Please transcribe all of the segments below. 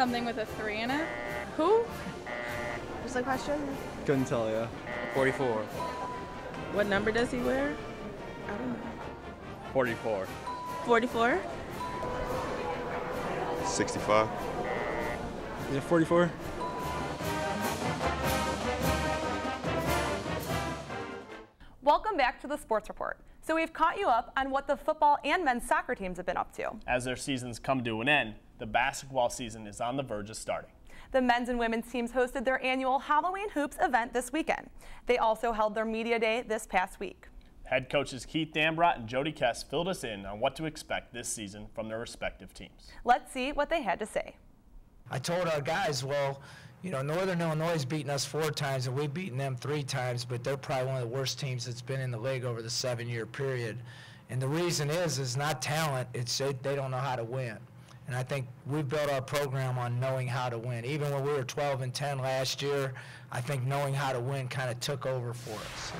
Something with a 3 in it. Who? What's the question? Couldn't tell you. 44. What number does he wear? I don't know. 44. 44? 65. Yeah, 44. Welcome back to the Sports Report. So we've caught you up on what the football and men's soccer teams have been up to. As their seasons come to an end, the basketball season is on the verge of starting. The men's and women's teams hosted their annual Halloween Hoops event this weekend. They also held their media day this past week. Head coaches Keith Dambrot and Jody Kess filled us in on what to expect this season from their respective teams. Let's see what they had to say. I told our guys, well, you know, Northern Illinois has beaten us 4 times and we've beaten them 3 times, but they're probably one of the worst teams that's been in the league over the 7-year period. And the reason is not talent, it's they don't know how to win. And I think we've built our program on knowing how to win. Even when we were 12-10 last year, I think knowing how to win kind of took over for us.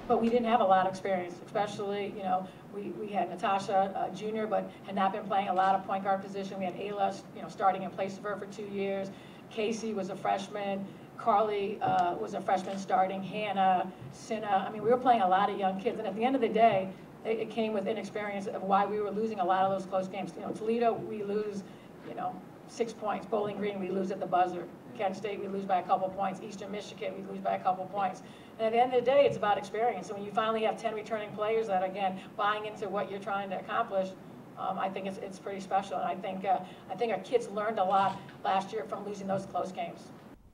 But we didn't have a lot of experience, especially, you know, we had Natasha Jr., but had not been playing a lot of point guard position. We had Ayla, you know, starting in place of her for 2 years. Casey was a freshman. Carly was a freshman starting. Hannah, Sinna. I mean, we were playing a lot of young kids. And at the end of the day, it came with inexperience of why we were losing a lot of those close games. You know, Toledo, we lose, you know, 6 points. Bowling Green, we lose at the buzzer. Kent State, we lose by a couple points. Eastern Michigan, we lose by a couple points. And at the end of the day, it's about experience. And when you finally have 10 returning players that, again, buying into what you're trying to accomplish, I think it's pretty special. And I think our kids learned a lot last year from losing those close games.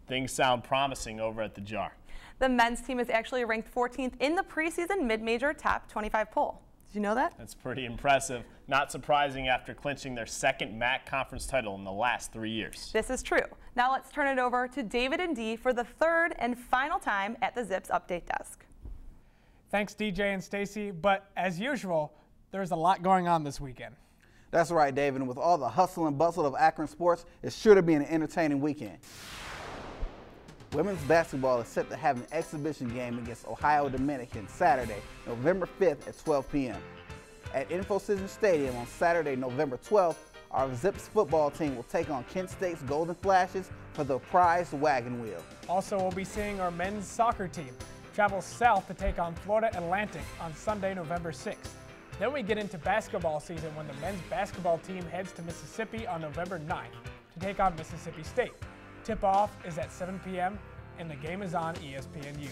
Things sound promising over at the Jar. The men's team is actually ranked 14th in the preseason mid-major top 25 poll. Did you know that? That's pretty impressive. Not surprising after clinching their second MAC conference title in the last 3 years. This is true. Now let's turn it over to David and Dee for the third and final time at the Zips update desk. Thanks, DJ and Stacy. But as usual, there's a lot going on this weekend. That's right, David. And with all the hustle and bustle of Akron Sports, it's sure to be an entertaining weekend. Women's basketball is set to have an exhibition game against Ohio Dominican Saturday, November 5th at 12 p.m. At InfoCision Stadium on Saturday, November 12th, our Zips football team will take on Kent State's Golden Flashes for the prized wagon wheel. Also, we'll be seeing our men's soccer team travel south to take on Florida Atlantic on Sunday, November 6th. Then we get into basketball season when the men's basketball team heads to Mississippi on November 9th to take on Mississippi State. Tip-off is at 7 p.m. and the game is on ESPNU.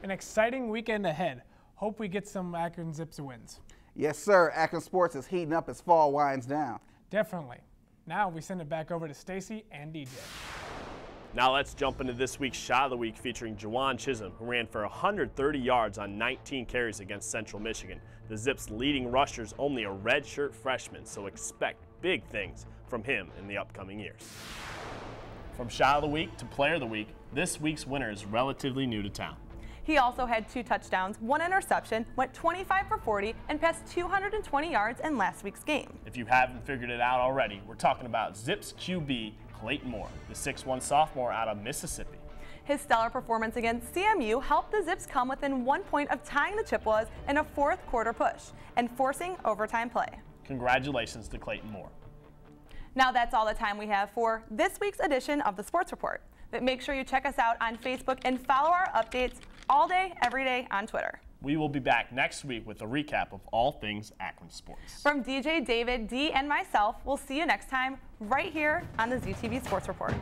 An exciting weekend ahead. Hope we get some Akron Zips wins. Yes, sir. Akron Sports is heating up as fall winds down. Definitely. Now we send it back over to Stacy and DJ. Now let's jump into this week's Shot of the Week featuring Jawan Chisholm, who ran for 130 yards on 19 carries against Central Michigan. The Zips' leading rusher's only a redshirt freshman, so expect big things from him in the upcoming years. From Shot of the Week to Player of the Week, this week's winner is relatively new to town. He also had 2 touchdowns, 1 interception, went 25 for 40, and passed 220 yards in last week's game. If you haven't figured it out already, we're talking about Zips QB Clayton Moore, the 6'1 sophomore out of Mississippi. His stellar performance against CMU helped the Zips come within 1 point of tying the Chippewas in a 4th quarter push and forcing overtime play. Congratulations to Clayton Moore. Now that's all the time we have for this week's edition of the Sports Report. But make sure you check us out on Facebook and follow our updates all day, every day on Twitter. We will be back next week with a recap of all things Akron Sports. From DJ, David, Dee, and myself, we'll see you next time right here on the ZTV Sports Report.